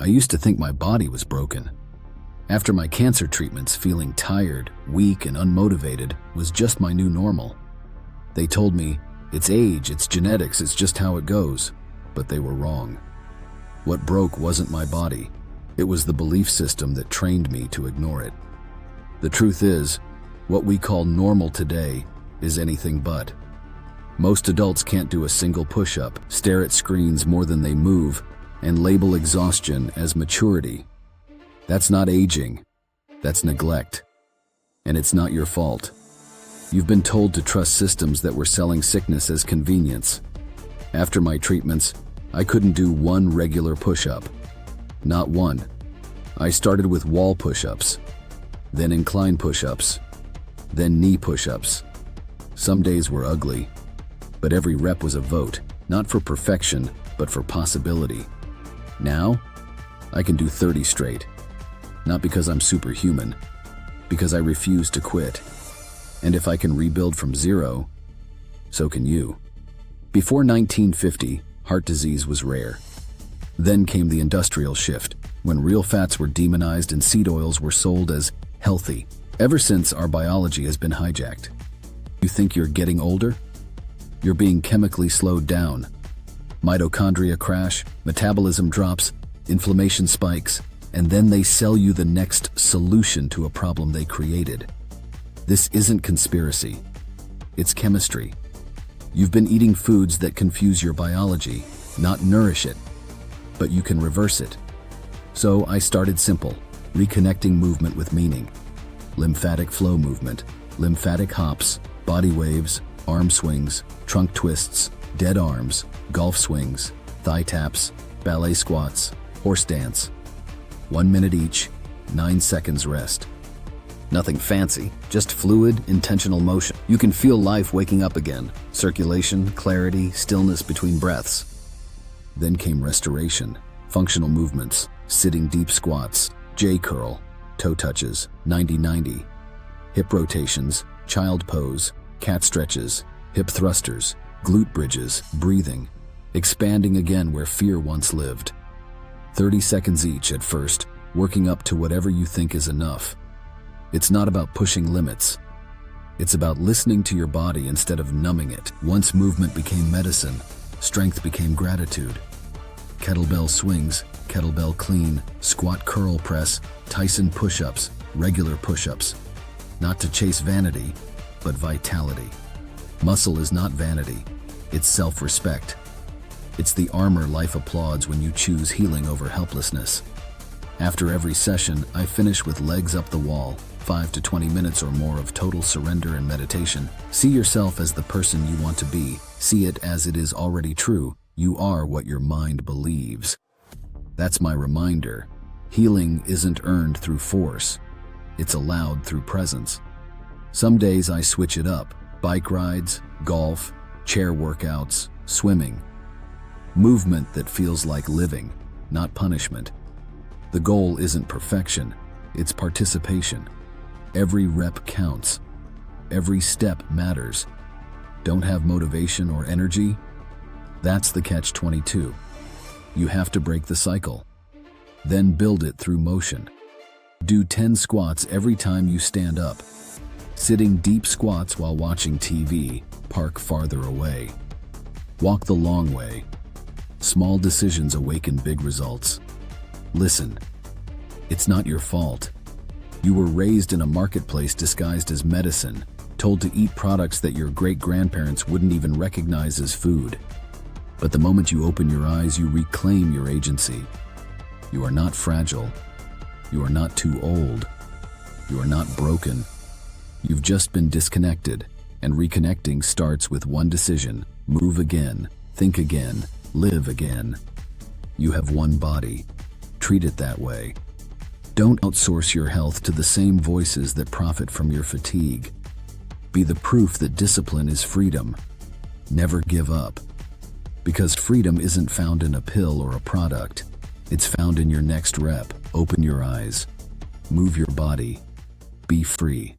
I used to think my body was broken. After my cancer treatments, feeling tired, weak, and unmotivated was just my new normal. They told me, it's age, it's genetics, it's just how it goes. But they were wrong. What broke wasn't my body. It was the belief system that trained me to ignore it. The truth is, what we call normal today is anything but. Most adults can't do a single push-up, stare at screens more than they move, and label exhaustion as maturity. That's not aging. That's neglect. And it's not your fault. You've been told to trust systems that were selling sickness as convenience. After my treatments, I couldn't do one regular push-up. Not one. I started with wall push-ups, then incline push-ups, then knee push-ups. Some days were ugly, but every rep was a vote, not for perfection, but for possibility. Now, I can do 30 straight. Not because I'm superhuman, because I refuse to quit. And if I can rebuild from zero, so can you. Before 1950, heart disease was rare. Then came the industrial shift, when real fats were demonized and seed oils were sold as healthy. Ever since, our biology has been hijacked. You think you're getting older? You're being chemically slowed down. Mitochondria crash, metabolism drops, inflammation spikes, and then they sell you the next solution to a problem they created. This isn't conspiracy. It's chemistry. You've been eating foods that confuse your biology, not nourish it, but you can reverse it. So I started simple, reconnecting movement with meaning. Lymphatic flow movement, lymphatic hops, body waves, arm swings, trunk twists, dead arms, golf swings, thigh taps, ballet squats, horse dance. 1 minute each, 9 seconds rest. Nothing fancy, just fluid, intentional motion. You can feel life waking up again. Circulation, clarity, stillness between breaths. Then came restoration, functional movements, sitting deep squats, J-curl, toe touches, 90-90, hip rotations, child pose, cat stretches, hip thrusters, glute bridges, breathing, expanding again where fear once lived. 30 seconds each at first, working up to whatever you think is enough. It's not about pushing limits. It's about listening to your body instead of numbing it. Once movement became medicine, strength became gratitude. Kettlebell swings, kettlebell clean, squat curl press, Tyson push-ups, regular push-ups. Not to chase vanity, but vitality. Muscle is not vanity, it's self-respect. It's the armor life applauds when you choose healing over helplessness. After every session, I finish with legs up the wall, 5 to 20 minutes or more of total surrender and meditation. See yourself as the person you want to be. See it as it is already true. You are what your mind believes. That's my reminder. Healing isn't earned through force. It's allowed through presence. Some days I switch it up. Bike rides, golf, chair workouts, swimming. Movement that feels like living, not punishment. The goal isn't perfection, it's participation. Every rep counts. Every step matters. Don't have motivation or energy? That's the catch-22. You have to break the cycle. Then build it through motion. Do 10 squats every time you stand up. Sitting deep squats while watching TV, park farther away. Walk the long way. Small decisions awaken big results. Listen, it's not your fault. You were raised in a marketplace disguised as medicine, told to eat products that your great-grandparents wouldn't even recognize as food. But the moment you open your eyes, you reclaim your agency. You are not fragile. You are not too old. You are not broken. You've just been disconnected, and reconnecting starts with one decision: move again, think again, live again. You have one body. Treat it that way. Don't outsource your health to the same voices that profit from your fatigue. Be the proof that discipline is freedom. Never give up. Because freedom isn't found in a pill or a product. It's found in your next rep. Open your eyes. Move your body. Be free.